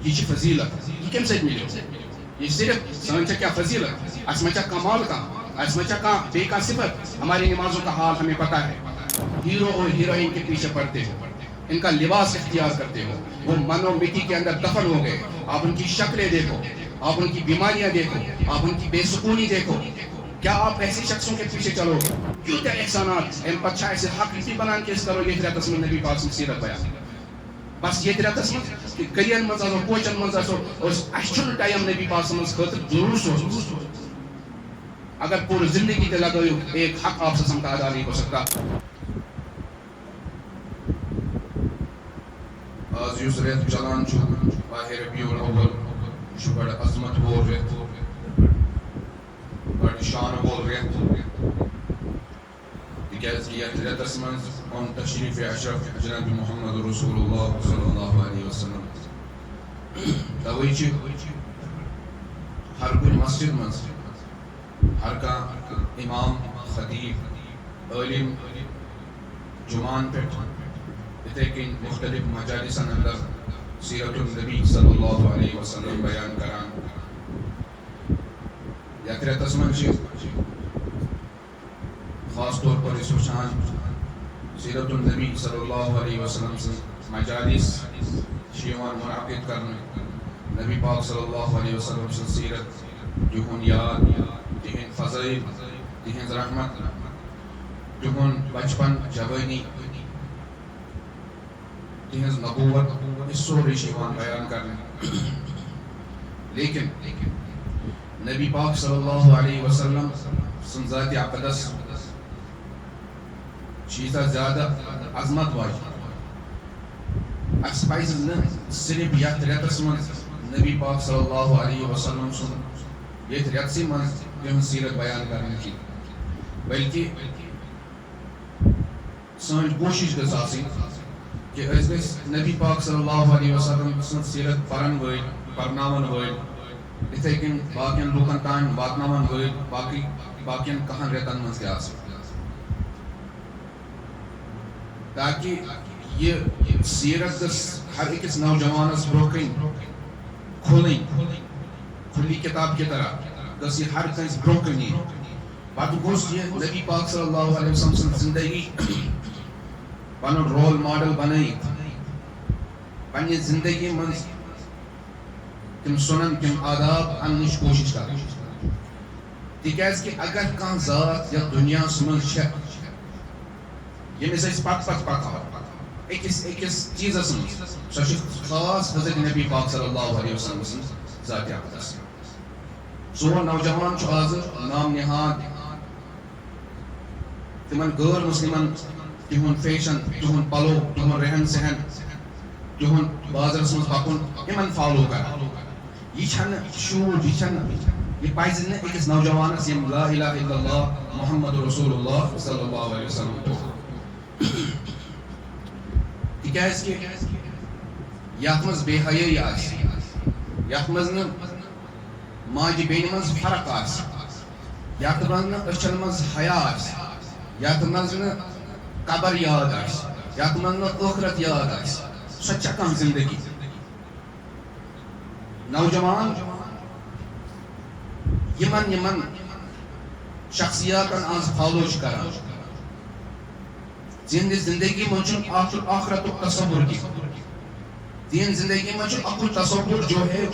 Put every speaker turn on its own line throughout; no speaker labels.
یہ فضیلت یہ کم سے ملو یہ صرف سن کیا فضیلت اس میں کمال کا اس میں بے کا صفت ہماری نمازوں کا حال ہمیں پتہ ہے ہیرو اور ہیروئن کے پیچھے پڑتے ہو ان کا لباس اختیار کرتے ہو وہ من و مٹی کے اندر دفن ہو گئے آپ ان کی شکلیں دیکھو آپ ان کی بیماریاں دیکھو آپ ان کی بے سکونی دیکھو کیا آپ ایسے شخصوں کے پیچھے چلو کیوں کیا احسانات ان پچھا ایسے حق رسی بنان کے اس کرو یہ تیرا تسمن نبی پاک سیرت بیان بس یہ تیرا تسمن کہ گلین مز آسو کوچن مز آسو اور اشن ٹائم نبی پاک سمجھ خاطر ضرور سوچو اگر پوری زندگی تے لگاؤ ایک حق آپ سے سمتا ادا نہیں ہو سکتا آج یوس ریت چلان چھو ماہ ربیع الاول چھو بڑا عظمت ہو ریت بڑی شان وول ریت تکیاز کہ یتھ ریتس منز اون تشریف اشرف جناب محمد رسول اللہ صلی اللہ علیہ وسلم توے چھ ہر کُنہِ مسجد منز ہر کانٛہہ امام خطیب عالم جمعان پٮ۪ٹھ یِتھے کٔنۍ مختلف مجالسن اندر سیرت النبی صلی اللہ علیہ وسلم بیان کران یتھ ریتس منٛز چھِ خاص طور پر اس وچھان سیرت النبی صلی اللہ علیہ وسلم سٕنٛز مجالس چھِ یِوان منعقد کرنہٕ نبی پاک صلی اللہ علیہ وسلم سٕنٛز سیرت تِہُنٛد یاد تِہنٛدۍ فضائل تِہنٛز رحمت تِہُنٛد بچپن جوانی تِہنٛز نبوت یہ سورُے چھُ یِوان بیان کرنہٕ لیکن نبی پاک صلی اللہ علیہ وسلم سٕنٛز ذاتِ اقدس چھِ ییٖژاہ زیادٕ عظمت واجیٚنۍ اَسہِ پزِ نہٕ صرف یتھ ریتس منٛز نبی پاک صلی اللہ علیہ وسلم سُنٛد یتھ ریتسٕے منٛز تِہنٛز سیرت بیان کرنہٕ کینٛہہ بلکہ سٲنۍ کوٗشش گٔژھ آسٕنۍ کہ أسۍ گٔژھۍ نبی پاک صلی اللہ علیہ وسلم سٕنٛز سیرت پرن وٲلۍ پرناون وٲلۍ یِتھے کٔنۍ باقین لوٗکن تام واتناون وٲلۍ باقین کہن ریتن منٛز تہِ آسٕنۍ تاکہ یہ سیرت گٔژھ ہر أکِس نوجوانس برونٛہہ کَنۍ کھُلٕنۍ کھُلی کتاب کی طرح گٔژھ یہِ ہر کٲنٛسہِ برونٛہہ کَنۍ یِنۍ پتہٕ گوٚژھ یہِ نبی پاک صلی اللہ علیہ وسلم سٕنٛز زندگی پنُن رول ماڈل بنٲیِتھ پننہِ زندگی منٛز تِم سُنن تِم آداب اننٕچ کوٗشش کرٕنۍ تِکیازِ کہِ اگر کانٛہہ ذات یتھ دُنیاہس منٛز چھےٚ ییٚمِس أسۍ پتہٕ پکاو أکِس چیٖزس منٛز سۄ چھِ خاص حضرت نبی پاک صلی اللہ علیہ وسلم سٕنٛز ذاتِ اقدس سون نوجوان چھُ آز نام نہاد تِمن غٲر مسلمن تِہُنٛد فیشن تِہُنٛد پلو تِہُنٛد رہن سہن تِہُنٛد بازرس منٛز پکُن یِمن فالو کران یہِ چھنہٕ شوٗب یہِ چھنہٕ یہِ پزِ نہٕ أکِس نوجوانس ییٚمۍ لا الہ الا اللہ محمد رسول اللہ صلی اللہ علیہ وسلم تِکیازِ کہِ یتھ منٛز بے حیٲیی آسہِ یتھ منٛز نہٕ ماجہِ بیٚنہِ منٛز فرق آسہِ یتھ منٛز نہٕ أچھن منٛز حیا آسہِ یتھ منٛز نہٕ قبر یاد آسہِ یتھ منٛز نہٕ ٲخرت یاد آسہِ سۄ چھےٚ کانٛہہ زندگی نوجوان یِمن شخصیاتن آز فالو چھِ کران تِہنٛدِ زندگی منٛز چھُنہٕ آخرتُک تصور کینٛہہ تِہنٛدِ زندگی منٛز چھُ اکُے تصور جو ہے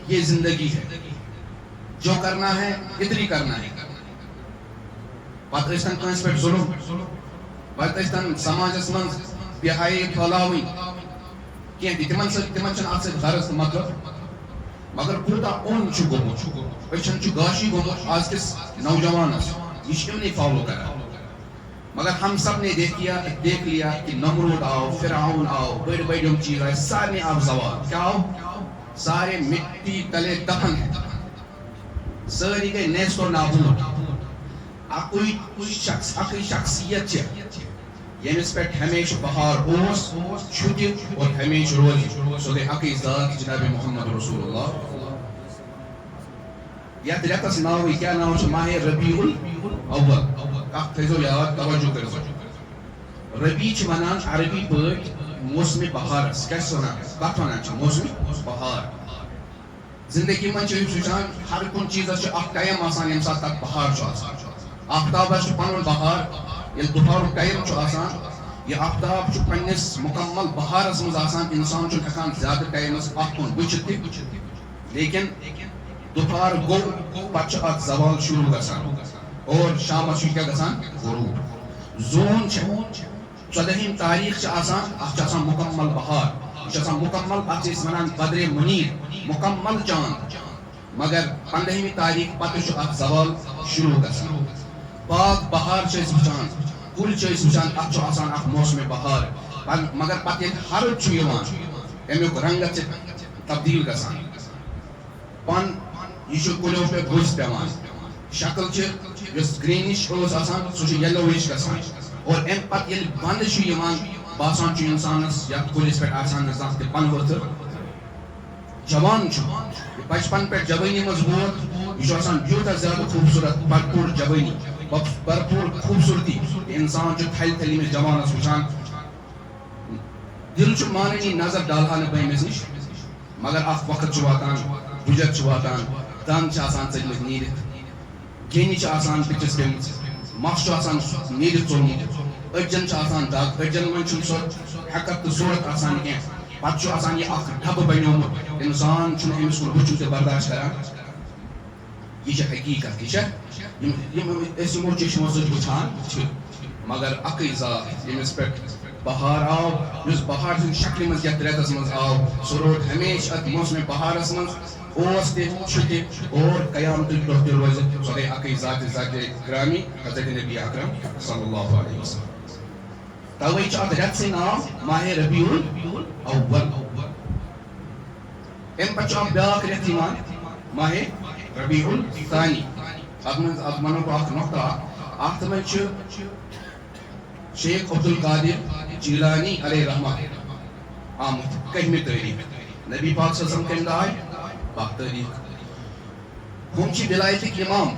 یہ زندگی ہے جو کرنا ہے ادھر ہی کرنا ہے پتہٕ ٲسۍتن کٲنٛسہِ پٮ۪ٹھ ظُلم پتہٕ ٲسۍتن سماجس منٛز بے حیٲیی پھٲلاوٕنۍ کینٛہہ تہِ تِمن چھُنہٕ اتھ سۭتۍ غرض تہٕ مطلب مگر کوٗتاہ اوٚن چھُ گوٚمُت أچھن چھُ گاشی گوٚمُت آز کِس نوجوانس یہِ چھُ یِمنٕے فالو کران مگر ہم سب نے دیکھ لیا کہ نمرود آؤ فرعون آؤ بڑے بڑے چیز آئے سارے آپ زوال کیا آؤ سارے مٹی تلے دفن ہیں ساری گئی نیست و نابود اکوئی شخصیت چھے ییٚمِس پٮ۪ٹھ ہمیشہ بہار اوس چھُٹہِ اور ہمیشہ روزِ سۄ گٔے اکٕے ذات جناب محمد رسول اللہ یتھ ریتس ناوٕے کیٛاہ ناو چھُ ماہ ربیع الاول کتھ تھٲیزیو یاد توجہ کٔرزیو ربی چھِ ونان عربی پٲٹھۍ موسم بہار کیا کت ونان موسم بہار زندگی من وچان ہر کن چیز ٹائم آسان یم سات تک بہار آفتابس پن بہار یل دپہر ٹائم آسان یہ آفتاب پنس مکمل بہارس مز آسان انسان ہکان زیادہ ٹائمس ات کن وچت لیکن دپہر گو پتہ ات زوال شروع گژھان اور شامس کیا گژھان غروب زون 14 تاریخ آسان مکمل بہار یہ مکمل ات ونان بدر منیر مکمل چاند مگر 15 تاریخ پتہ ات زوال شروع گژھان پاک بہار وچان کل وچان ات آسان اخ موسم بہار مگر پتہ ہرد امیک رنگت تبدیل گژھان پن یہ کلیو پہ گوز پیوان شکل یس گرینش آسان سہ یلوش گژھان اور ام پتہ یل بند باسان انسانس یت کلس پہ آسان تہ پن ورتھ جوان بچپن پہ جوانی مز ووت یہ یوتہ زیادہ خوبصورت بھرپور جوانی بھرپور خوبصورتی انسان تھل تھلی میں جوانس وچان دل ماننی نظر ڈالہا نہ بہمس نش مگر اخ وقت واتان بجت واتان دند ژلمت نیرت گینی پچس پیمت مس نیرت ژولمت اجن دگ اجن من سو حقت تو صورت کی پتہ یہ اخ ڈب بنیومت انسان امس کن وچن تہ برداشت کران یہ حقیقت یہ چشمو سۭتۍ وچھان مگر اکی ذات یمس پہ بہار آو اس بہار سن شکل مز یتھ ریتس مز آو سہ روٹ ہمیشہ ات موسم بہارس مز تہ اور قیامت دۄہ تہ روز سہ گئی اکی ذات گرامی حضرت نبی اکرم صلی اللہ علیہ وسلم توے ات ریت سن ناو ماہ ربیع الاول ام پتہ بیاکھ ریت ماہ ربیع الثانی ات منو اخ نقطہ ات مز شیخ عبد القادر جیلانی علیہ رحمہ آمت 10 تاریخ نبی پاک صلی اللہ علیہ وسلم کم آئی 12 تاریخ ہم ولایت امام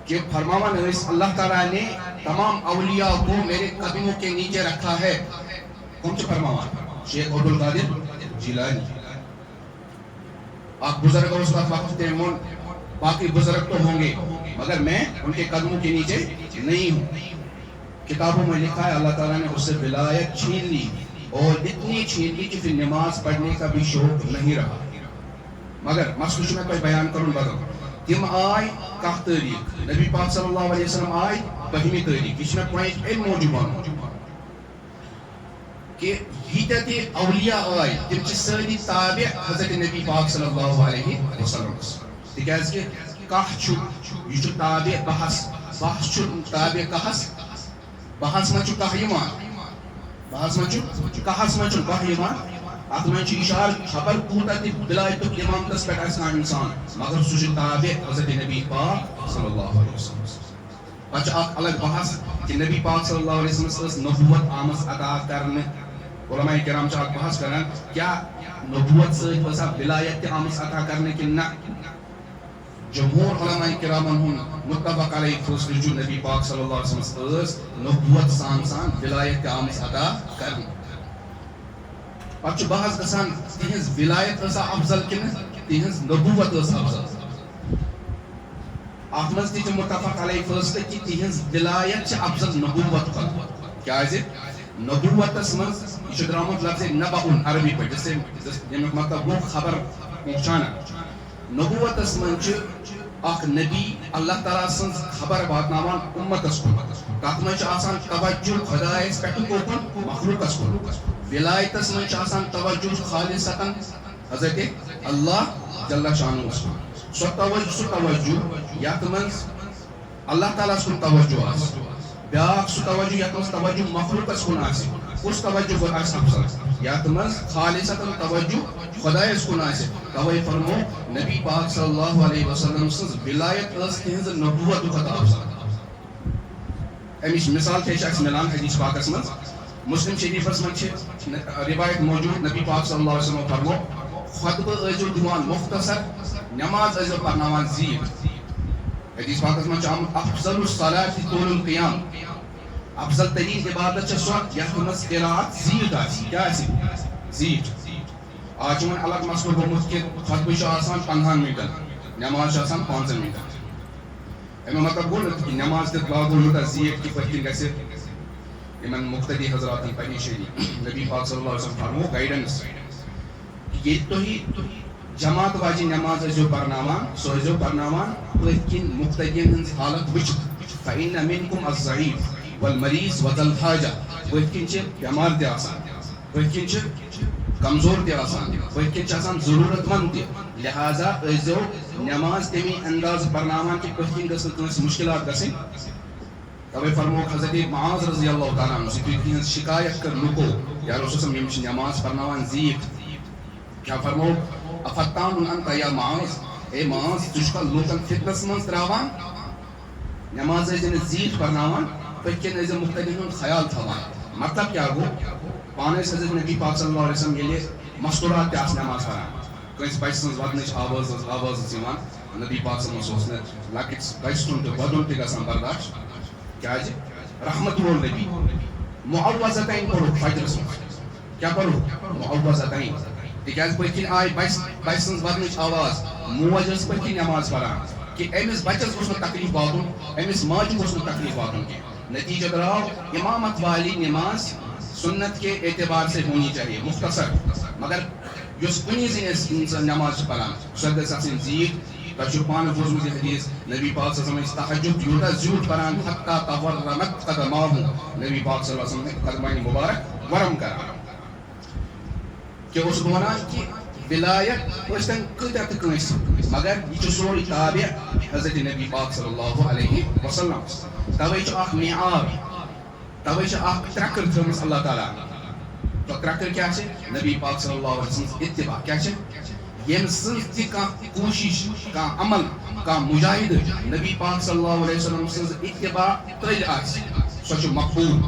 کہ فرماوان اللہ تعالیٰ نے تمام اولیاء کو میرے قدموں کے نیچے رکھا ہے ہم فرماوان شیخ عبد القادر جیلانی آپ بزرگ اس وقت تیمون باقی بزرگ تو ہوں گے مگر میں ان کے قدموں کے نیچے نہیں ہوں کتابوں میں لکھا ہے اللہ تعالیٰ نے اس سے ولایت چھین لی اور اتنی چھین لی کہ پھر نماز پڑھنے کا بھی شوق نہیں رہا مگر مسئلہ میں کوئی بیان کروں بدل تم آئی 10 تاریخ نبی پاک صلی اللہ علیہ وسلم آئی 12 تاریخ یہ میں پوائنٹ علم موجود کہ یہ تے اولیاء آئی تم ساری تابع حضرت نبی پاک صلی اللہ علیہ وسلم تکیاز کہ کھ یہ تابع بحث تابع کہس بحث من کھ بحث من کہس من کھ ات من اشار خبر کوتہ تہ ولایت امامتس پہ انسان مگر سہ تابع حضرت نبی پاک صلی اللہ علیہ وسلم پتہ اخ الگ بحث کہ نبی پاک صلی اللہ علیہ وسلم نبوت آمز عطا کرنے علماء کرام اخ بحث کران کیا نبوت سا ولایت تہ آمز عطا کرنے کہ نہ جمہور علماء کرامن ہن متفق علیہ فیصلہ جو نبی پاک صلی اللہ علیہ وسلم نبوت سان ولایت تہ آمز عطا کرنے پتہ بحث گژھان تہذ ولایت افضل کن تہذ نبوت افضل ات مز تہ متفق علیہ فیصلہ کہ تہذ ولایت افضل نبوت کیازِ نبوتس مز یہ درامت لفظ نبأ عربی پہ جس سے یمیک مطلب وہ خبر پہنچانا نبوتس مز اخ نبی اللہ تعالیٰ سن خبر واتناوان امتس کن تت مز توجہ خدایس پہ کوکن مخلوقس کن ولایتس مز توجہ خالصتاً حضرت اللہ جل شانہ سہ توجہ یت مز اللہ تعالیٰ کن توجہ آس بیاکھ سہ توجہ یت مز توجہ مخلوقس کن آس کس توجہ آس افضل یت مز خالصتاً توجہ خدایس کن آس توے فرمو نبی پاک صلی اللہ علیہ وسلم سن ولایت تہذ نبوت کھۄتہٕ افضل امچ مثال تہ ملان حدیث پاکس مز مسلم شریفس من روایت موجود نبی پاک صلی اللہ علیہ وسلم فرمو خطبہ ٲسۍزیو دِوان مختصر نماز ٲسۍزیو پرناوان زیٖٹھ حدیث پاکس من آمت افضل الصلاة طول القیام افضل ترین عبادت چھ سو یتھ مز قرات زیٖٹھ آسہِ کیٛاہ آسہِ زیٖٹھ آز چھُ وۄنۍ الگ مسلہٕ گوٚمُت کہِ خطبہٕ چھُ آسان 15 منٹن نٮ۪ماز چھِ آسان 5 منٹن امیُک مطلب گوٚو نہٕ کہِ نٮ۪ماز تہِ لاگو یوٗتاہ زیٖٹھ کہِ پٔتۍ کِنۍ گژھِ یِمن مُقتدی حضراتن پریشٲنی نبی پاک صلی اللہ علیہ وسلم فرمو گایڈنس ییٚتہِ تُہۍ جماعت واجٮ۪ن نٮ۪ماز ٲسۍزیو پرناوان سۄ ٲسۍزیو پرناوان پٔتۍ کِنۍ مُقتدین ہٕنٛز حالت وٕچھِتھ فإن منكم الضعيف والمریض وذا الحاجة پٔتۍ کِنۍ چھِ بٮ۪مار تہِ آسان پٔتۍ کِنۍ چھِ کمزور تہِ آسان پٔتۍ کِنۍ چھِ آسان ضروٗرت منٛد تہِ لہٰذا ٲسۍزیو نٮ۪ماز تمی اندازٕ پرناوان کہِ پٔتۍ کِنۍ گٔژھ نہٕ کٲنٛسہِ مُشکلات گژھٕنۍ توے فرموک حضرت معاذ رضی اللہ تعالیٰ عنہ یُتھُے تِہنٛز شکایت کٔر لُکو یا رسول صلی یِم چھِ نٮ۪ماز پرناوان زیٖٹھ کیٛاہ فرموک افتان انت یا معاذ اے معاذ ژٕ چھُکھا لوٗکن فتنس منٛز تراوان نٮ۪ماز ٲسۍ نہٕ زیٖٹھ پرناوان پٔتۍ کِنۍ ٲسۍ مُختلِف ہُنٛد خیال تھاوان مطلب کیٛاہ گوٚو پانہٕ ٲسۍ حضرت نبی پاک صلی اللہ علیہ وسلم ییٚلہِ مستوٗرات تہِ آسہٕ نٮ۪ماز پران کٲنٛسہِ بچہِ سٕنٛز ودنٕچ آواز ٲس یِوان نبی پاک صلی اللہ علیہ وسلم اوس نہٕ لۄکٕٹِس بچہِ سُنٛد تہِ ودُن تہِ گژھان برداشت کیٛازِ رحمت وول نبی معوذتین پوٚرُکھ فجرس منٛز کیٛاہ پوٚرُکھ معوذتین تِکیٛازِ پٔتۍ کِنۍ آیہِ بچہِ سٕنٛز ودنٕچ آواز موج ٲس پٔتۍ کِنۍ نٮ۪ماز پران کہ أمِس بچس گوٚژھ نہٕ تکلیٖف واتُن أمِس ماجہِ گوٚژھ نہٕ تکلیٖف واتُن کینٛہہ نتیٖجہ درٛاو امامت والی نٮ۪ماز سنت کے اعتبار سے ہونی چاہیے مختصر مگر یُس کُنی زٔنۍ أسۍ نٮ۪ماز چھِ پران سۄ گژھِ آسٕنۍ زیٖٹھ تۄہہِ چھُو پانہٕ بوٗزمُت یہِ حدیٖث نبی پاک صلی اللہ علیہ وسلم ٲسۍ تہجُد یوٗتاہ زیوٗٹھ پران حتیٰ تورمت قدماہُ نبی پاک صلی اللہ علیہ وسلم ہٕنٛدۍ قدمانہِ مُبارک ورم کران کیٛاہ اوسُس بہٕ وَنان کہِ ولایت ٲسۍتن کۭتیاہ تہِ کٲنٛسہِ مگر یہِ چھُ سورُے تابع حضرت نبی پاک صلی اللہ علیہ وسلم توے چھُ اکھ معیار توے چھِ اکھ ترٛکٕر تھٲومٕژ اللہ تعالیٰ سۄ ترٛکٕر کیٛاہ چھِ نبی پاک صلی اللہ علیہ وسلم اتباع کیٛاہ چھِ ییٚمہِ سٕنٛز تہِ کانٛہہ کوٗشش کانٛہہ عمل کانٛہہ مُجاہدٕ نبی پاک صلی اللہ علیہ وسلم سٕنٛز اتباع تٔلۍ آسہِ سۄ چھِ مقبوٗل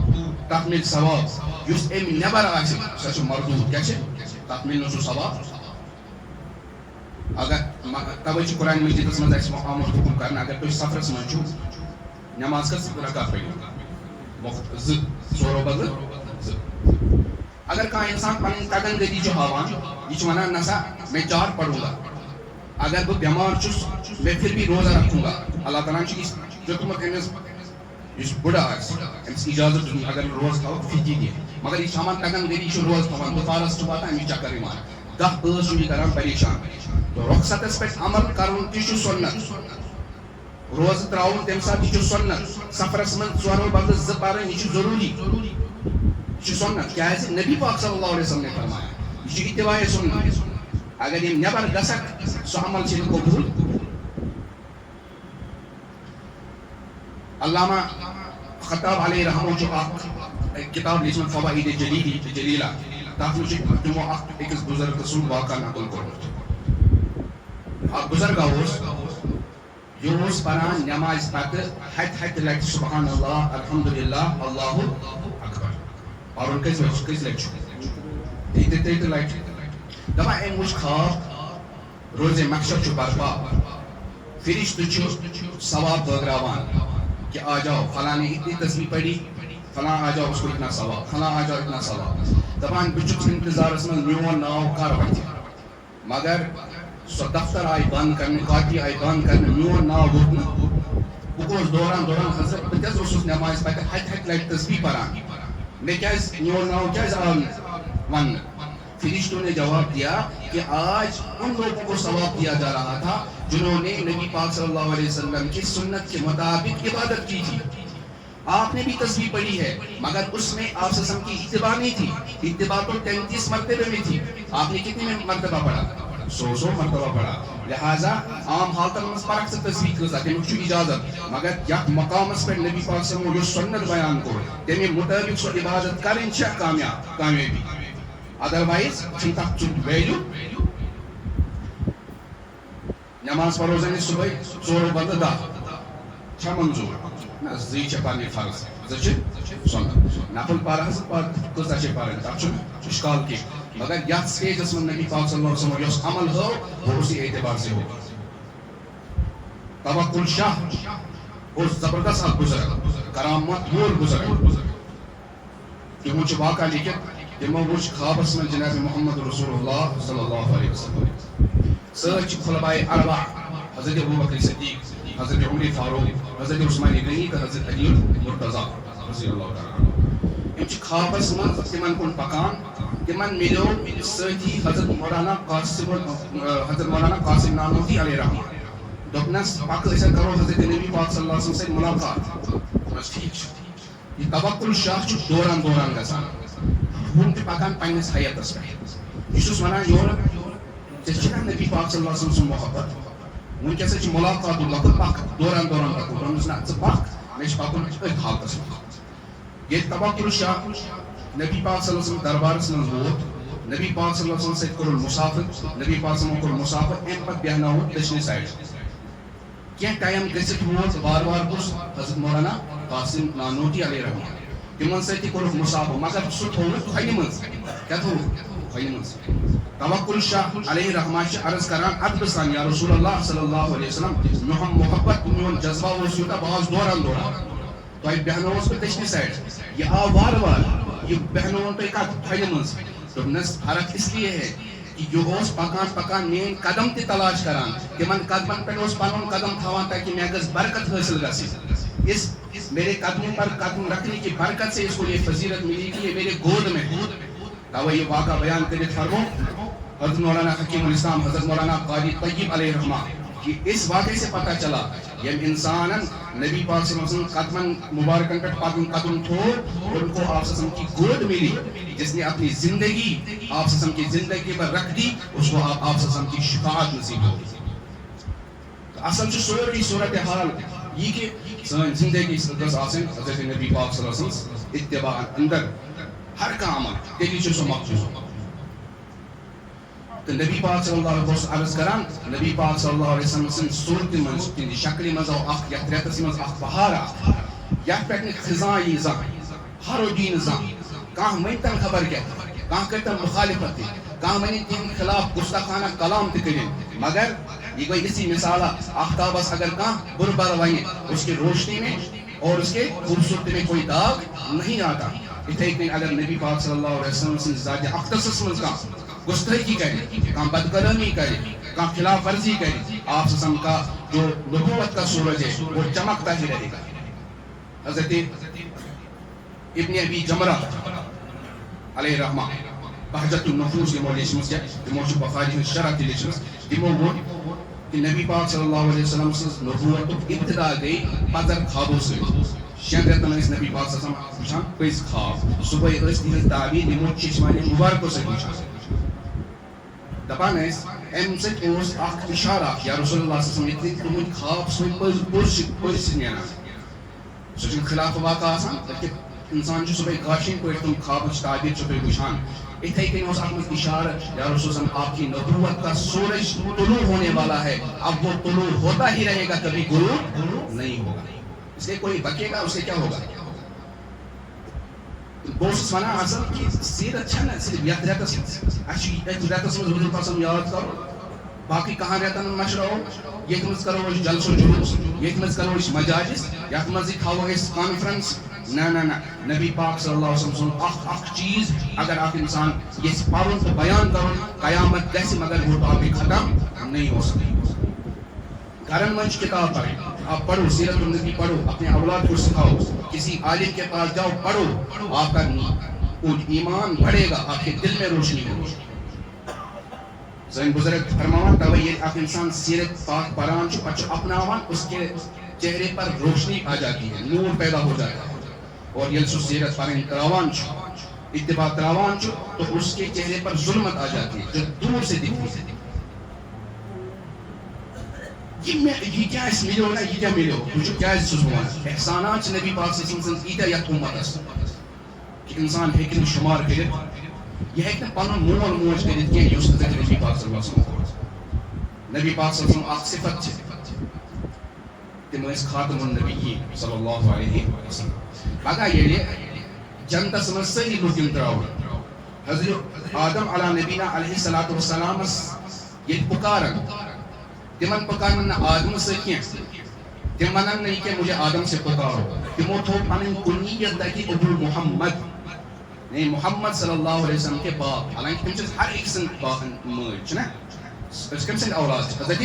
تتھ مِلہِ ثواب یُس امہِ نٮ۪بر آسہِ سۄ چھِ مردوٗد کیٛاہ چھِ تتھ مِلہِ نہٕ سُہ ثواب اگر توے چھُ قرآن مجیٖدس منٛز اَسہِ آمُت حُکُم کرنہٕ اگر تُہۍ سفرس منٛز چھِو نٮ۪ماز کٔژ رکعت پٔرِو زٕ ژورو بدلہٕ زٕ اگر کانٛہہ اِنسان پنٕنۍ تگن گٔدی چھُ ہاوان یہِ چھُ ونان نسا میں 4 پروں گا اگر بہٕ بٮ۪مار چھُس میں پھر بھی روزہ رکھوں گا اللہ تعالیٰ ہن چھُ یہِ دیُتمُت أمِس یُس بُڈٕ آسہِ أمِس اِجازت دیُتمُت اگر نہٕ روزٕ تھاوو فِکی دِیہِ مگر یہِ چھُ ہاوان تگن گٔدی چھُ روزٕ تھاوان دُپہرس چھُ واتان أمِس چکر یِوان 10 بٲژ چھُ یہِ کران پریشان رۄخصتس پٮ۪ٹھ عمل کرُن تہِ چھُ سُنت روزٕ تراوُن تمہِ ساتہٕ یہِ چھُ سُنت سفرس منٛز 4 بدلہٕ 2 پرٕنۍ یہِ چھُ ضروٗری یہِ چھُ سُنت کیٛازِ نبی پاک صلی اللہ علیہ وسلم فرمایا یہِ چھُ اتباع سُنت اگر یِم نٮ۪بر گژھکھ سُہ عمل چھُ نہٕ قبوٗل علامہ خطاب علیہ رحمہ چھُ اکھ کِتاب لیٖچھمٕژ فوائد جلیلہ تتھ منٛز چھُ تِمو اکھ أکِس بُزرگہٕ سُنٛد واقعہ نقل کوٚرمُت اکھ بُزرگا اوس یہِ اوس پران نٮ۪مازِ پتہٕ ہتہِ لٹہِ سبحان اللہ الحمدُاللہ اللہ اکبر پرُن کٔژِ لٹہِ چھُ 33 لٹہِ دپان أمۍ وٕچھ خواب روزے مقصد چھُ برپا فرشتہٕ چھُ ثواب بٲگراوان کہ آ جاؤ فلاں نے اتنی تصویر پڑھی فلاں آ جاؤ اس کو اتنا ثواب فلاں آ جاؤ اتنا ثواب دپان بہٕ چھُس انتظارس منٛز میون ناو کر وتھِ مگر سۄ دفتر آیہِ بنٛد کرنہٕ کاپی آیہِ بنٛد کرنہٕ میون ناو ووت نہٕ بہٕ گوٚوُس دوران حضرت بہٕ تہِ حظ اوسُس نٮ۪مازِ پتہٕ ہتہِ لٹہِ تصویر پران مےٚ کیٛازِ میون ناو کیٛازِ آو نہٕ وننہٕ فرشتوں نے جواب دیا کہ آج ان لوگوں کو ثواب دیا جا رہا تھا جنہوں نے نبی پاک صلی اللہ علیہ وسلم کی سنت کے مطابق عبادت کی تھی آپ نے بھی تصویر پڑھی ہے مگر اس میں آپ سے کی اتباع نہیں تھی اتباع تو 33 مرتبے میں تھی آپ نے کتنے مرتبہ پڑھا 100 مرتبہ پڑھا لہٰذا عام حالتن منٛز پرکھ ژٕ تصویر کۭژاہ تمیُک چھُ اجازت مگر یتھ مقامس پٮ۪ٹھ نبی پاک صلی اللہ علیہ وسلم یُس سنت بیان کوٚر تمہِ مُطٲبق سۄ عبادت کرٕنۍ چھےٚ کامیٲبی ادروائز چھُنہٕ تتھ چھُنہٕ ویلیوٗ نٮ۪ماز پرو زن صبحٲے 4 بدلہٕ 10 چھا منظوٗر نہ 2 چھےٚ پرنہِ فرض 2 چھِ سنت نفل پرٕ حظ کۭژاہ چھِ پرٕنۍ تتھ چھُنہٕ اِشکال کینٛہہ مگر یتھ سٹیجس منٛز نبی پاک صلی اللہ علیہ وسلم یۄس عمل ہٲو وہ اسی اعتبار سے ہو توکل شاہ اور زبردست اخ بزرگ کرامت وول بزرگ تمو چھ واقعہ لکھت تمو وچھ خوابس من جناب محمد رسول اللہ صلی اللہ علیہ وسلم سچ خلفائے اربع حضرت ابوبکر صدیق حضرت عمر فاروق حضرت عثمان غنی تو حضرت علی مرتضی رضی اللہ تعالی عنہ چھ خوابس من تمن کن پکان تمن ملیو ساتھی حضرت مولانا قاسم نانوتوی علیہ رحمہ دپنس پک أسۍ کرو حضرت نبی پاک صلی اللہ علیہ وسلم سے ملاقات بس ٹھیک یہ توکل شاہ چھ دوران دوران گژھان ہن تہ پکان پننس حیاتس پٮ۪ٹھ یہ چھُس ونان یورٕ ژےٚ چھُنا نبی پاک صلی اللہ علیہ وسلم سُنٛد محبت ونکیٚس چھِ ملاقات لۄکُٹ پکھ دوران دوران پکو دوٚپمس نہ ژٕ پکھ مےٚ چھُ پکُن أتھۍ حالتس منٛز ییٚلہِ توکل شاہ نبی پاک صلی اللہ علیہ وسلم دربارس منٛز ووت نبی پاک صلی اللہ علیہ وسلم سۭتۍ کوٚرُن مُسافر نبی پاک صلی اللہ علیہ وسلم کوٚر مُسافر امہِ پتہٕ بیہناوُن دٔچھنہِ سایڈٕ کینٛہہ ٹایم گٔژھِتھ ووت وار وار گوٚژھ حضرت مولانا قاسم نانوتوی علیہ رحمہ تمن سۭتۍ تہِ کوٚرُکھ مُسافر مگر سُہ تھوٚوُکھ کھۄنہِ منٛز کیٛاہ تھوٚوُکھ کھۄنہِ منٛز توکل شاہ علیہ رحمہ چھِ عرض کران ادبہٕ سان یا رسول اللہ صلی اللہ علیہ وسلم میون محبت میون جذبہ اوس یوٗتاہ بہٕ آس دوران دوران تۄہہِ بیہنووُس بہٕ دٔچھنہِ سایڈٕ یہ آو وارٕ وارٕ یہ بیہنووُن تۄہہِ کتھ کھۄنہِ منٛز دوٚپنس فرق اس لیے ہے کہ یہ اوس پکان پکان میٲنۍ قدم تہِ تلاش کران تمن قدمن پٮ۪ٹھ اوس پنُن قدم تھاوان تاکہ مےٚ گٔژھ برکت حٲصل گژھٕنۍ اس میرے قدموں پر قدم رکھنے کی برکت سے اس کو یہ فضیلت ملی کہ یہ میرے گود میں توے یہ واقعہ بیان کرت فرمو حضرت مولانا حکیم الاسلام حضرت مولانا قاری طیب علیہ رحمہ کہ اس واقعے سے پتہ چلا یم انسان نبی پاک صلی اللہ علیہ وسلم قدمن مبارکن پر قدم تھو ان کو آپ صلی اللہ علیہ وسلم کی گود ملی جس نے اپنی زندگی آپ صلی اللہ علیہ وسلم کی زندگی پر رکھ دی اس کو آپ صلی اللہ علیہ وسلم کی شفاعت نصیب ہو اصل چھ سوری صورتحال یہ کہ سن زندگی گژھ آسن حضرت نبی پاک صلی اللہ علیہ وسلم اتباع اندر ہر کانٛہہ عمل تیلی چھ سُہ مقصود تو نبی پاک صلی اللہ علیہ وسلم عرض کران نبی پاک صلی اللہ علیہ وسلم سن صورت منٛز تہنٛدِ شکلہِ منٛز آو اکھ یتھ رٮ۪تس منٛز اکھ بہار اکھ یتھ پٮ۪ٹھ نہٕ خزاں یی زانٛہہ ہرودی نہٕ زانٛہہ کانٛہہ ؤنۍتن خبر کیٛاہ کانٛہہ کٔرۍتن مخالفت تہِ کانٛہہ وَنہِ تِہنٛدِ خلاف گُستاخانہ کلام تہِ کٔرِتھ مگر یہ کوئی اسی مثال آفتابس اگر کانٛہہ برٕ بر ونہِ اس کی روشنی میں اور اس کے خوبصورتی میں کوئی داغ نہیں آتا اتھے کٔنۍ اگر نبی پاک صلی اللہ علیہ وسلم سٕنٛدِ ذاتِ اقدسس منٛز کانٛہہ گستاخی کرے کانٛہہ بدکلامی کرے کانٛہہ خلاف ورزی کرے آپ صلی اللہ علیہ وسلم کا جو نبوت کا سورج ہے وہ چمکتا ہی رہے گا حضرت ابن ابی جمرہ علیہ رحمہ بہجت النفوس یمو لیچھمٕژ تمو چھُ بخاری ہٕنٛز شرح تہِ لیچھمٕژ تمو ووٚن کہ نبی پاک صلی اللہ علیہ وسلم سٕنٛز نبوتُک ابتدا گٔے پَزر خوابو سۭتۍ شٮ۪ن رٮ۪تن ٲسۍ نبی پاک صلی اللہ علیہ وسلم وٕچھان پٔزۍ خواب صُبحٲے ٲسۍ تِہنٛز تعبیٖر یِمو چشمانہِ مُبارکو سۭتۍ وٕچھان دپان ٲسۍ امہِ سۭتۍ اوس اکھ اِشارہ یا رسول اللہ صلی اللہ علیہ وسلم ییٚتہِ تُہُنٛد خواب سُہ پوٚز چھِ نیران سُہ چھُنہٕ خلاف واقع آسان بلکہ انسان چھُ صُبحٲے کاشِنۍ پٲٹھۍ تِم خوابٕچ تعبیٖر چھُ تُہۍ وٕچھان اتھے کٔنۍ اوس اتھ منٛز اشارہ یا رسول صلی اللہ علیہ وسلم آپ کی نبوت کا سورج طلوع ہونے والا ہے اب وہ طلوع ہوتا ہی رہے گا کبھی غروب نہیں ہوگا اس لیے کوئی بکے گا اس سے کیا ہوگا بہٕ اوسُس ونان اصل کہ سیرت چھنہ صرف یتھ رٮ۪تس منٛز اسہِ چھُ أتھۍ رٮ۪تس منٛز حضوٗر پاک یاد کرو باقٕے کہاں رٮ۪تن منٛز مشراوو ییٚتہِ منٛز کرو أسۍ جلسو جلوٗس ییٚتہِ منٛز کرو أسۍ مجالس یتھ منٛزٕے تھاوو أسۍ کانفرنس نہ نبی پاک صلی اللہ علیہ وسلم سُنٛد اکھ چیٖز اگر اکھ انسان یژھِ پرُن تہٕ بیان کرُن قیامت گژھِ مگر وہ ٹاپک ختم نہیں ہو سکے گھرن منٛز چھِ کتاب پرٕنۍ آپ پڑھو سیرت النبی پڑھو اپنے اولاد کو سکھاؤ کسی عالم کے پاس جاؤ پڑھو آپ کا ایمان بڑھے گا آپ کے دل میں روشنی ہوگی سٲنۍ بزرگ فرماوان توے ییٚلہِ اکھ انسان سیرت پاک پران چھُ پتہٕ چھُ اپناوان اس کے چہرے پر روشنی آ جاتی ہے نور پیدا ہو جاتا ہے اور ییٚلہِ سُہ سیرت پرٕنۍ تراوان چھُ اتباع تراوان چھُ تو اس کے چہرے پر ظلمت آ جاتی ہے جو دور سے دکھتی ہے یہ کیا اس ملیو نا یہ کیا ملیو بچو کیا اس سوال احسانات نبی پاک صلی اللہ علیہ وسلم ایتھا یتھ امتس کہ انسان ہیکہِ نہٕ شمار کٔرِتھ یہ ہیکہِ نہٕ پنُن مول موج کٔرِتھ کینٛہہ یُس حضرت نبی پاک صلی اللہ علیہ وسلم کوٚر نبی پاک صلی اللہ علیہ وسلم اکھ صفت چھِ تِم ٲسۍ خاتم النبیین صلی اللہ علیہ وسلم پگاہ ییٚلہِ جنتس منٛز سٲری لُکھ یِن تراونہٕ حضرت آدم علیٰ نبینا علیہ الصلوۃ والسلامس ییٚلہِ پُکارن تمن پکارن نہ آدمہٕ سۭتۍ کینٛہہ تم ونن نہیں کہ مجھے آدم سے پکارو، تمو تھو پنن کنیت تاکہ ابو محمد نہیں محمد صلی اللہ علیہ وسلم کے باپ، حالانکہ تم چھِ ہر ایک سن ماج چھنا اس کم سن اولاد حضرت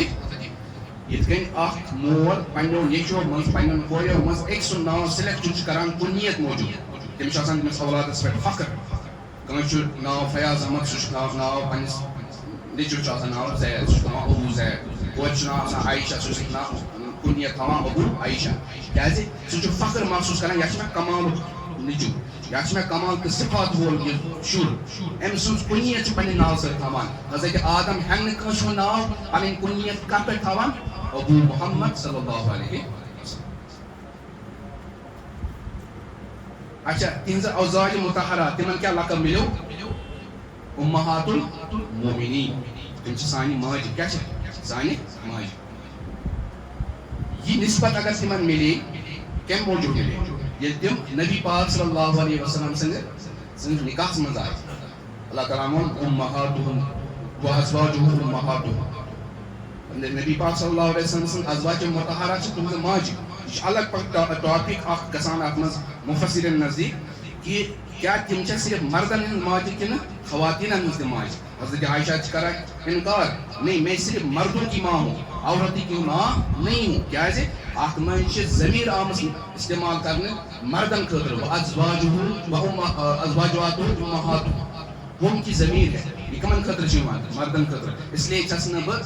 یہ کن اخ مول پنو نیچو من پنن کویو من ایک سن ناو سلیکٹ کران کنیت موجود تم چھ آسان تمس اولادس پہ فخر کان چھ ناو فیاض احمد سہ ناو پنس نیچو چھ آسان ناو زید سہ ابو زید کور چھ ناو آسان عائشہ سہ ناو کنیت تھاوان ابو عائشہ کیازِ سہ چھ فخر محسوس کران یہ چھ کمال نیچو یا چھ کمال تہ صفات وول یہ شر ام سن کنیت چھ پنن ناو سر تھاوان حضرت آدم ہن کس ناو پنن کنیت کت پہ تھاوان ابو محمد صلی اللہ علیہ وسلم. اچھا تہذ ازواج مطہرہ تمن کیا لقب ملو امہات المومنین تم چھ سانہ ماجہ کیا چھ سانہ ماجہ. یہ نسبت اگر تمن ملے کم موجود ملے یہ تم نبی پاک صلی اللہ علیہ وسلم سند نکاح من آئے. اللہ تعالیٰ مون امہاتہم و ازواجہم امہاتہم نبی پاک صلی اللہ علیہ وسلم سن ازواج مطہرہ چھ تہذ ماجہ. یہ الگ ٹاپک اخ گژھان ات مز مفسرین نزدیک کہ کیا تم چھ صرف مردن ہند ماجہ کن خواتین ہند ماجہ. حضرت عائشہ چھ کران انکار نہیں میں صرف مردوں کی ماں ہوں عورتی کی ماں نہیں ہوں کیازِ ات من چھ ضمیر آمس استعمال کرنے مردن خاطر و ازواجہ و ازواجات امہاتہم ہم کی ضمیر ہے یہ کمن خاطر چھ مردن خاطر اس لیے چھس نہ بہ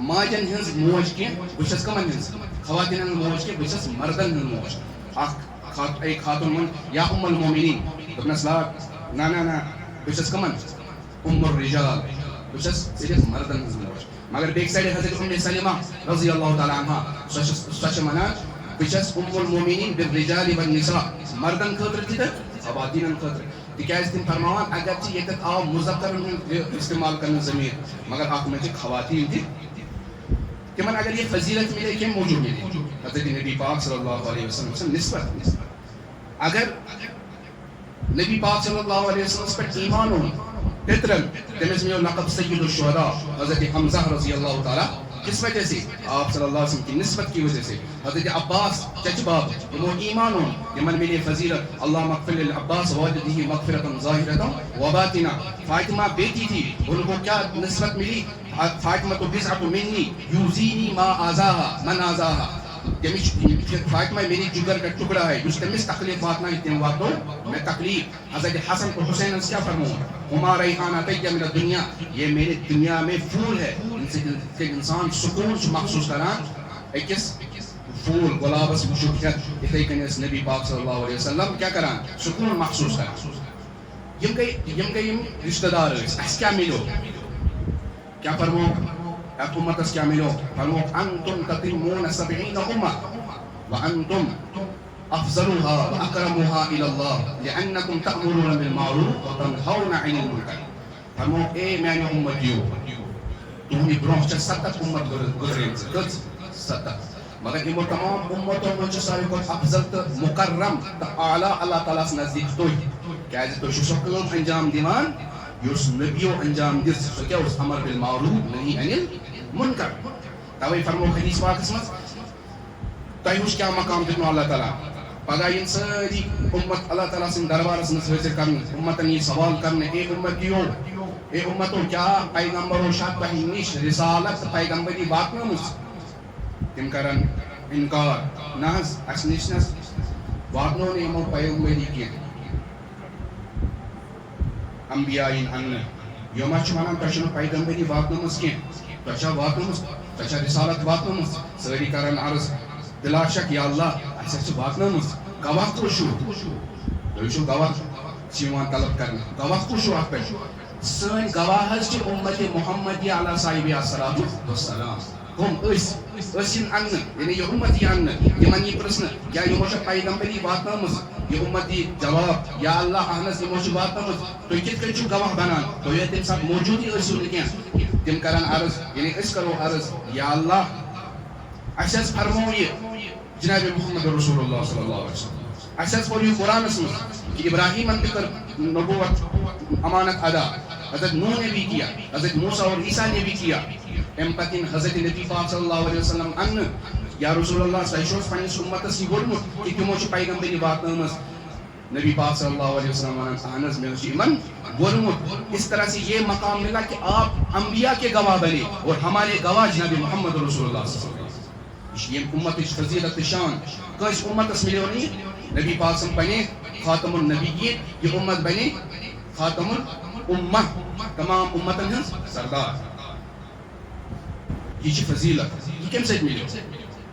ماجن ہنز موج کی بچس کمن ہنز خواتین ہنز موج کی بچس مردن ہنز موج. اخ ایک خاتون من یا ام المومنین دپنس لا نا بچس کمن ام الرجال بچس صرف مردن ہنز موج. مگر بیک سائڈ حضرت ام سلمہ رضی اللہ تعالی عنہا سچ منا بچس ام المومنین بالرجال والنساء مردن خاطر تہ خواتین خاطر تکیاز تم فرماوان اگرچہ یتھ آو مذکر استعمال کرنے ضمیر مگر اخ میں خواتین تہ تمن اگر یہ فضیلت ملے کم موجود ملے حضرت نبی پاک صلی اللہ علیہ وسلم سے نسبت. اگر نبی پاک صلی اللہ علیہ وسلم پر ایمان ہو فطرن تمس میں لقب سید الشہداء حضرت حمزہ رضی اللہ تعالی کس وجہ سے آپ صلی اللہ علیہ وسلم کی نسبت کی وجہ سے. حضرت عباس چچ باب وہ ایمان ہو تمن ملے فضیلت اللہم اغفر للعباس ووالدہ مغفرۃ ظاہرۃ و باطنہ. فاطمہ بیٹی تھی ان کو کیا نسبت ملی فاطمہ تو بضعۃ منی یوزینی ما آزاہا من آزاہا فاطمہ میری جگر کا ٹکڑا ہے جس تمس تکلیف واتنا تم واتو میں تکلیف. حضرت حسن اور حسین کیا فرماؤں ہما ریحانہ طیب من الدنیا یہ میرے دنیا میں پھول ہے ان سے انسان سکون محسوس کران اکس پھول گلابس مشکت اتھے کنس نبی پاک صلی اللہ علیہ وسلم کیا کران سکون محسوس کران. یم گئی رشتہ دار اس کیا ملو کیا فرمو امتس کیا ملو فرمو انتم تتمون 70 امہ وانتم افضلها واکرمها الى الله لانکم تأمرون بالمعروف وتنهون عن المنکر. فرمو اے میانہ امتیو تہندِ برونٛہہ چھےٚ 70 امت گزریمژ کٔژ 70 مگر یمو تمام امتو منٛز چھُ ساروی کھۄتہٕ افضل تہٕ مکرم تہٕ اعلیٰ اللہ تعالیٰ ہس نزدیٖک تُہۍ کیازِ تُہۍ چھِو سۄ کٲم انجام دِوان یُس نبیو انجام دِژ سۄ کیاہ اوس امر بالمعروف نہی عن المنکر. توے فرمو حدیث پاکس منٛز تۄہہِ ہُس کیاہ مقام دیُتنو اللہ تعالیٰ پگہہ یِن سٲری امت اللہ تعالیٰ سٕنٛدِ دربارس منٛز حٲضِر کرنہٕ امتن یی سوال کرنہٕ اے امتیو اے امتو کیا پیغمبرو چھا تۄہہِ نِش رسالت تہٕ پیغمبری واتنٲمٕژ تِم کرن انکار نہ حظ اسہِ نِش نہ واتنو نہٕ یِمو پیغمبری کینٛہہ. انبیاء یِن اننہٕ یِم چھِ ونان تۄہہِ چھُنہٕ پیغمبری واتنٲمٕژ کینٛہہ تۄہہِ چھا واتنٲمٕژ تۄہہِ چھا رسالت واتنٲمٕژ سٲری کرن عرض بلا شک یا اللہ اسہِ چھِ واتنٲمٕژ گواہ کُس چھُو تُہۍ چھِو گواہ چھِ یِوان طلب کرنہٕ گواہ کُس چھُو اتھ پٮ۪ٹھ سٲنۍ گواہ حظ چھِ اُمتِ محمدیہ علیہ صاحبِ الصلاۃ والسلام ہم ٲسۍ یِن اننہٕ یعنی یہِ اُمت یی اننہٕ یِمن یی پرژھنہٕ کیٛاہ یِمو چھا پیغمبری واتنٲمٕژ یہ امت دی جواب یا اللہ اہنس یمو چھ واتنٲمٕژ تُہۍ کِتھ کٔنۍ چھِو گواہ بنان تُہۍ ییٚتہِ تمہِ ساتہٕ موجوٗدٕے ٲسِو نہٕ کینٛہہ تِم کرن عرض یعنی أسۍ کرو عرض یا اللہ اَسہِ حظ فرمو یہِ جناب محمد رسول اللہ صلی اللہ علیہ وسلم اَسہِ حظ پوٚر یہِ قرآنس منٛز کہ ابراہیمن تہِ کٔر نبوت امانت ادا حضرت نوح نے بھی کیا حضرت موسیٰ اور عیسیٰ نے بھی کیا ام پتن حضرت نبی پاک صلی اللہ علیہ وسلم ان یا رسول اللہ تہ پنس امتس یہ ووٚنمُت کہ تمو پیغمبری واتنٲمٕژ نبی پاک صلی اللہ علیہ وسلم ونان اہن حظ مے یمن ووٚنمُت اس طرح سے یہ مقام ملا کہ آپ انبیاء کے گواہ بنے اور ہمارے گواہ جناب محمد رسول اللہ صلی اللہ علیہ وسلم. یہ امت فضیلت شان کس امتس ملیو نہیں. نبی پاک صلی بنے خاتم النبیین, یہ امت بنے خاتم الامہ, تمام امتن ہنز سردار. یہ فضیلت یہ کم سۭتۍ ملیو؟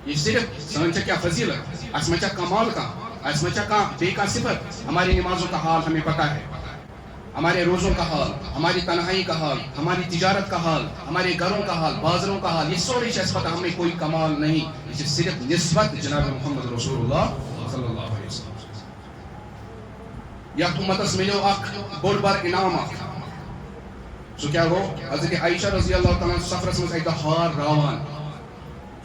یہ صرف سن کیا فضیلت, اس میں کمال کا, اس میں بے کا صفت. ہماری نمازوں کا حال ہمیں پتہ ہے, ہمارے روزوں کا حال, ہماری تنہائی کا حال, ہماری تجارت کا حال, ہمارے گھروں کا حال, بازاروں کا حال, یہ سورے پتہ. ہمیں کوئی کمال نہیں, یہ صرف نسبت جناب محمد رسول اللہ صلی اللہ علیہ وسلم. یا امتس ملیو اخ بوڑ بار انعام اخ. سو کیا گو حضرت عائشہ رضی اللہ تعالیٰ سفرس مز ایک ہار راوان.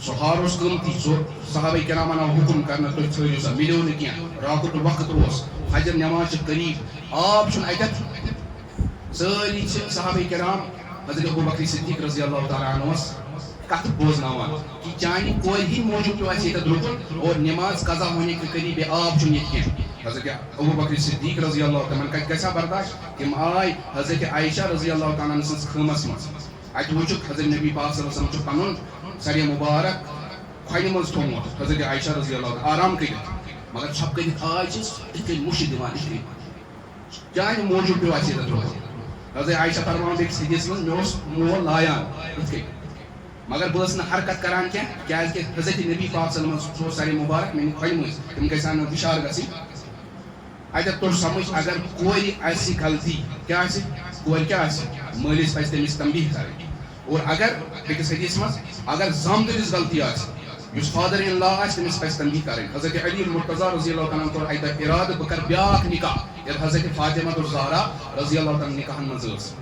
سو ہار اس قیمتی, سو صحابہ کرامن آو حکم کرنا تُہۍ تھٲیِو سا, ملیو نہٕ کینٛہہ. راتُک وقت اوس, فجر نماز چھِ قریب, آب چھُنہٕ اتٮ۪تھ. سٲری چھِ صحابہ کرام حضرت ابوبکر صدیق رضی اللہ تعالیٰ عنہس کتھ بوزناوان کہ چانہِ کورِ ہٕنٛدۍ موٗجوٗب پیوٚو اَسہِ ییٚتٮ۪تھ رُکُن اور نماز قضا ہونے کے قریب آب چھُنہٕ ییٚتہِ کینٛہہ. حضرت ابوبکر صدیق رضی اللہ تعالیٰ کتہِ گژھِ ہا برداشت. تِم آے حضرت عائشہ رضی اللہ تعالیٰ سٕنٛز خٲمس منٛز. اتہِ وٕچھُکھ حضرت نبی پاک صلی اللہ علیہ وسلم چھُ پنُن سرِ مُبارک کھۄنہِ منٛز تھوٚومُت حضرت عائشہ رضی اللہ تعالیٰ آرام کٔرِتھ, مگر ژھۄپہٕ کٔرِتھ آے چھِ یِتھ کٔنۍ مُشہِ دِوان, یِتھ کٔنۍ چانہِ موٗجوٗب پیوٚو اَسہِ ییٚتٮ۪تھ رُکُن. حضرت عائشہ فرماوان بیٚکِس حدیثس منٛز مےٚ اوس مول لایان یِتھ کٔنۍ, مگر بہٕ ٲسٕس نہٕ حرکت کران کینٛہہ کیٛازِکہِ حضرت نبی پاک صلی اللہ علیہ وسلم سُہ اوس سرِ مُبارک میٛانہِ کھۄنہِ منٛز, تِم گژھِ ہا نہٕ ہُشار گژھٕنۍ. اتٮ۪تھ توٚر سمجھ اگر کورِ آسہِ غلطی کیٛاہ آسہِ, کورِ کیٛاہ آسہِ, مٲلِس پزِ تٔمِس تنبیہ کَرٕنۍ. اور اگر بیٚکِس حدیثس منٛز اگر زامتٕرِس غلطی آسہِ, یُس فادر ان لا آسہِ تٔمِس پزِ تنبیہ کَرٕنۍ. حضرت علی المرتضیٰ رضی اللہ تعالیٰ کوٚر اَکہِ دۄہ اِرادٕ بہٕ کَرٕ بیٛاکھ نکاح ییٚلہِ حضرت فاطمہ الزہرا رضی اللہ تعالیٰ نکاحن منٛز ٲس.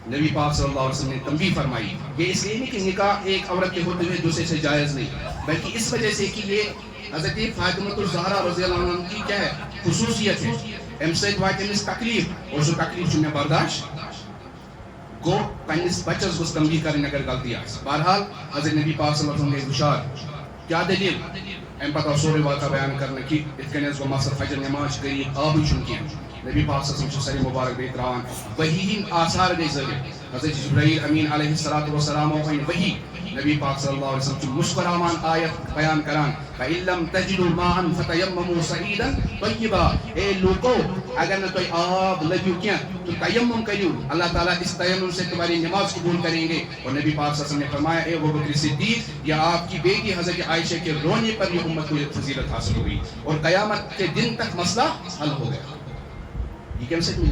نبی پاک صلی اللہ علیہ وسلم نے تنبیہ فرمائی. یہ اس لیے نہیں کہ نکاح ایک عورت کے ہوتے ہوئے دوسرے سے جائز نہیں, بلکہ اس وجہ سے کہ یہ حضرت فاطمہ الزہرا رضی اللہ عنہ کی کیا ہے خصوصیت ہے. امہِ سۭتۍ واتہِ أمِس تکلیف اور سُہ تکلیف چھُ مےٚ برداشت. گو پننس بچس گوٚژھ تنبیہ کرٕنۍ اگر غلطی آسہِ. بہرحال حضرت نبی پاک صلی اللہ علیہ وسلم گٔے ہُشار. کیا دلیل؟ امہِ پتہٕ آو سورُے واقعہ بیان کرنہٕ کہ یِتھ کٔنۍ حظ گوٚو مسلہٕ فجر نماز چھِ قریب, آبٕے چھُنہٕ کینٛہہ. نبی پاک صلی اللہ علیہ وسلم چھُ سرِ مُبارک بیٚیہِ تراوان. وحی ہٕنٛدۍ آثار گٔے ظٲہِر. حضرت جبرائیل امین علیہ الصلوۃ والسلام اوٚن وحی. نبی پاک صلی اللہ علیہ وسلم چھُ مسکراوان آیت بیان کران فَإِن لَمْ تَجِدُوا مَاءً فَتَيَمَّمُوا صَعِيدًا طَيِّبًا. اے لوکو اگر نہ تُہۍ آب لٔبِو کینٛہہ تو تیمم کٔرِو, اللہ تعالیٰ اس تیمم سے تمہاری نماز قبول کریں گے. اور نبی پاک صلی اللہ علیہ وسلم نے فرمایا اے ابوبکر صدیق, یہ آپ کی بیٹی حضرت عائشہ کے رونے پر یہ امت کو یہ فضیلت حاصل ہوئی اور قیامت کے دن تک مسئلہ حل ہو گیا. یہ کم سے کم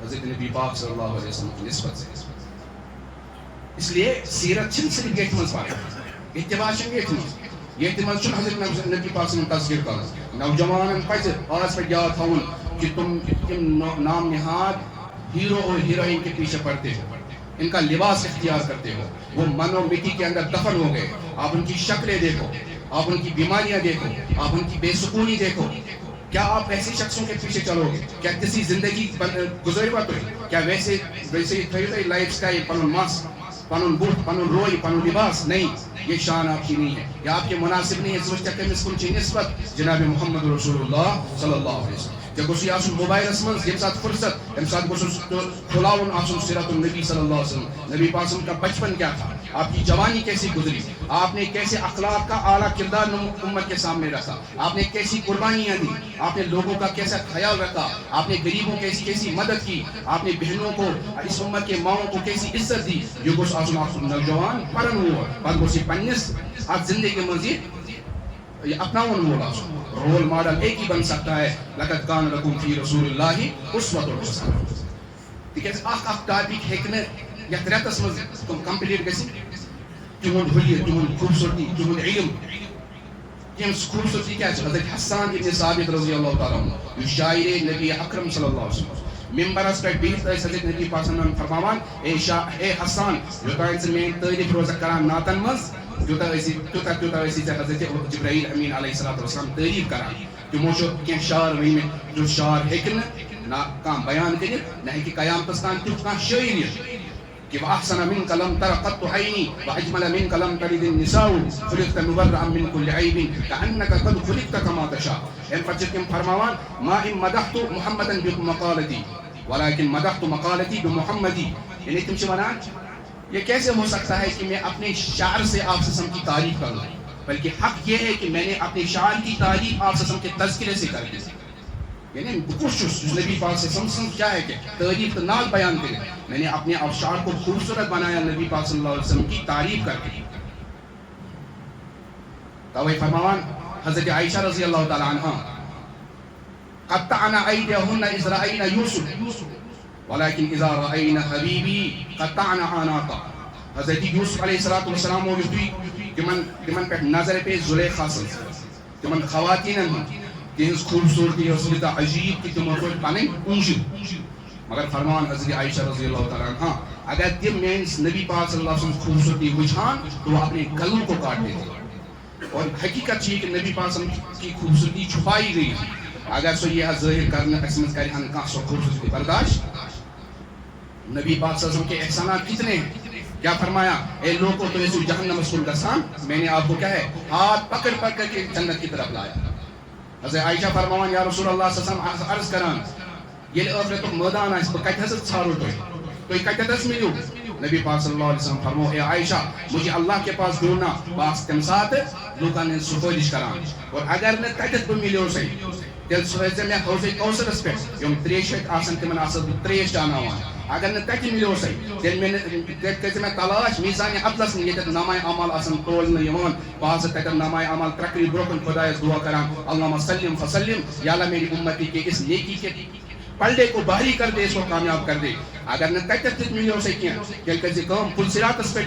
حضرت نبی پاک صلی اللہ علیہ وسلم کی نسبت سے. اس لیے سیرت چھن صرف یتھ منٛز پَرٕنۍ, اتباع چھُنہٕ یتھ منٛز. یتھ منٛز چھُنہٕ حضرت نبی پاک صلی اللہ علیہ وسلم تذکر کرُن. نوجوانن پَزِ آز پٮ۪ٹھ یاد تھاوُن کہ تم نام نہاد ہیرو اور ہیروئن کے پیچھے پڑتے ہو, ان کا لباس اختیار کرتے ہو, وہ من و مٹی کے اندر دفن ہو گئے. آپ ان کی شکلیں دیکھو, آپ ان کی بیماریاں دیکھو, آپ ان کی بے سکونی دیکھو. کیا آپ ایسے شخصوں کے پیچھے چلو گے؟ کیا کسی زندگی گزروا تُہۍ؟ کیا ویسے تھٲیِو تُہۍ لائف سٹائل, پنُن مس, پنُن بُتھ, پنُن روی, پنُن لباس؟ نہیں, یہ شان آپ کی نہیں ہے, یہ آپ کے مناسب نہیں ہے. ژٕ وٕچھ کٔمِس کُن چھِ نسبت جناب محمد رسول اللہ صلی اللہ علیہ وسلم. ژےٚ گوٚژھُے آسُن موبائلس منٛز ییٚمہِ ساتہٕ فرصت, تَمہِ ساتہٕ گوٚژھُس کھُلاوُن آسُن سیرت النبی صلی اللہ علیہ وسلم. نبی پاک صلی اللہ علیہ وسلم کا بچپن کیا تھا, آپ کی جوانی کیسی گزری, آپ نے کیسے اخلاق کا اعلیٰ کردار امت کے سامنے رکھا, آپ نے کیسی قربانیاں دی, آپ نے لوگوں کا کیسا خیال رکھا, آپ نے غریبوں کی کیسی مدد کی, آپ نے بہنوں کو, اس امت کے ماؤں کو کیسی عزت دی. یہ گوٚژھ آسُن اکھ نوجوان پرن وول, پتہٕ گوٚژھ یہِ پننِس اتھ زندگی منٛز یہ اپناون وول آسُن. رول ماڈل ایک ہی بن سکتا ہے, لقد کان لکم فی رسول اللہ اسوۃ حسنہ. تِکیٛازِ اکھ ٹاپک ہیٚکہِ نہٕ یتھ رٮ۪تس منٛز کمپلیٖٹ گٔژھِتھ. تِہُنٛد حُلیہِ, تِہُنٛد خوٗبصوٗرتی, تِہُنٛد علم, تِہٕنٛز خوٗبصوٗرتی کیٛاہ چھِ. حضرت حسان ابن ثابت رضی اللہ تعالیٰ عنہ, یُس شاعرِ نبی اکرم صلی اللہ علیہ وسلم ممبرس پٮ۪ٹھ بِہِتھ ٲسۍ حضرت نبی پاک صلی اللہ علیہ وسلم فرماوان اے حسان, یوٚتانۍ ژٕ میٛٲنۍ تعریٖف روزکھ کران نعتن منٛز تیوٗتاہ ٲسی ژےٚ حضرت جبرائیل امین علیہ الصلوۃ والسلام تعریٖف کران. تِمو چھُ کینٛہہ شعر ؤنۍمٕتۍ یُس شعر ہیٚکہِ نہٕ نہ کانٛہہ بیان کٔرِتھ, نہ ہیٚکہِ قیامتس تام تیُتھ کانٛہہ شٲعر یِتھ کہ وَأَحْسَنَ مِنْكَ لَمْ تَرَ قَطُّ عَيْنِي وَأَجْمَلَ مِنْكَ لَمْ تَلِدِ النِّسَاءُ خُلِقْتَ مُبَرَّأً مِنْ كُلِّ عَيْبٍ كَأَنَّكَ قَدْ خُلِقْتَ كَمَا تَشَاءُ. ایم پتہ تم فرماوان ما ان مدحت محمدن بمقالتی ولكن مدحت مقالتی بمحمدی. یعنی تم سے ونان یہ کیسے ہو سکتا ہے کہ میں اپنے شعر سے آپ سے کی تعریف کروں، بلکہ حق یہ ہے کہ میں نے اپنے شعر کی تعریف آپ سے کے تذکرے سے کر دی. یعنی کچھ نبی پاک سے سم کیا ہے کہ تعریف نال بیان کرے، میں نے اپنے اشعار کو خوبصورت بنایا نبی پاک صلی اللہ علیہ وسلم کی تعریف کر کے. توے فرمان حضرت عائشہ رضی اللہ تعالی عنہ قطعنا ایدیہن اذ رأینا یوسف ولكن اذا رأینا حبیبی قطعنا عناقا. حضرت یوسف علیہ السلام وہ تمن پہ نظر پہ زلیخا سے تمن خواتین تہذ خوبصورتی اور عجیب کی تمہ پن اونجب، مگر فرمان حضرت عائشہ رضی اللہ تعالیٰ عنہ اگر تم میانس نبی پاک صلی اللہ علیہ وسلم خوبصورتی وچھان تو وہ اپنے گلوں کو کاٹ دیتے. اور حقیقت یہ کہ نبی پاک صلی اللہ علیہ وسلم کی خوبصورتی چھپائی گئی، اگر سو یہ ظاہر کرنا اسمت کرے ہن کہاں سو خوبصورتی برداشت. نبی پاک صلی اللہ علیہ وسلم کے احسانات کتنے ہیں. کیا فرمایا اے لوگوں تو ایسو جہنم مسکول گسان، میں نے آپ کو کیا ہے ہاتھ پکڑ پکڑ کے جنت کی طرف لایا. حضرت عائشہ فرماوان یا رسول اللہ صلی اللہ علیہ وسلم عرض کران یہ آخرتک میدان آئے بہ کتہ ژھارو تھی کتس ملو. نبی پاک صلی اللہ علیہ وسلم فرمو اے عائشہ مجھے اللہ کے پاس ڈھونڈنا باس تم ساتھ لوگوں نے سفارش کران، اور اگر نہ تتس بہ ملو سی تیل سوزے میں حوض کوثرس پہ یم تریش آسان تمن تریش چاناوان. اگر نہ تتہ ملو سی تیل میں تلاش میزان عدلس یہ نامہ اعمال آسان تولنے یوان بہت تتہ نامہ اعمال ترقی برکن خدایس دعا کران اللہم سلم فسلم یا اللہ میری امتی کے اس نیکی کے پلڑے کو بھاری کر دے، اس کو کامیاب کر دے. اگر نہ تتہ ملو سی کیا تیل کر کام پل صراطس پہ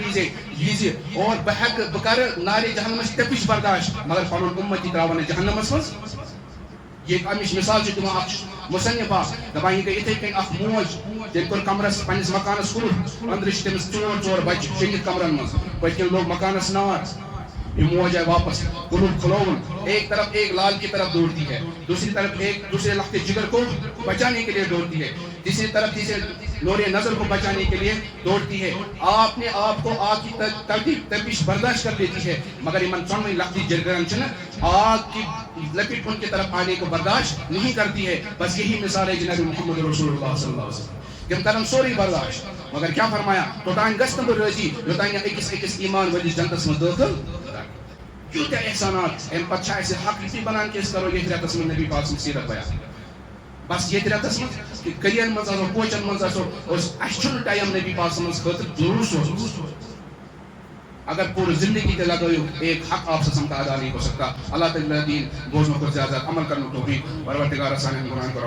لیزے اور بہک بکر نارے جہنمس تپش برداشت مگر پنن امتی تراون جہنمس مز. یہ امش مثال تم مصنف دپان یہ گئی اتھے کن اخ موج تم کور کمرس پنس مکانس کور اندر تمس ژور بچہ شنگت کمرن مز پتکن لوگ مکانس نار. یہ موج آئے واپس قلوب کھلون، ایک طرف ایک لال کی طرف دوڑتی ہے، دوسری طرف ایک دوسرے لخت جگر کو بچانے کے لیے دوڑتی ہے، تیسری طرف تیسرے نور نظر کو بچانے کے لیے دوڑتی ہے. آپ نے آپ کو آگ کی تپش برداشت کر دیتی ہے، مگر ایمن چونوی لختی جگرن چن آگ کی لپٹ ان کی طرف آنے کو برداشت نہیں کرتی ہے. بس یہی مثال ہے جناب محمد رسول اللہ صلی اللہ علیہ وسلم کہ ہم کرن سوری برداشت، مگر کیا فرمایا توتان گستن بر رضی یوتان اکس ایمان والی جنتس میں داخل. کیونکہ احسانات ام پتہ اسے حق اسی بنان کے اس کرو یہ رتس میں نبی پاک سیرت بیان. بس یہ رتس میں کہ کرین مز آسو کوچن مز آسو اس اشن ٹائم نبی پاک سمجھ خاطر ضرور سوچ. اگر پوری زندگی تے لگاؤ ایک حق آپ سے کا ادا نہیں ہو سکتا. اللہ تعالی دین بوجھنے کو زیادہ عمل کرنے توفیق پروردگار سان قرآن کو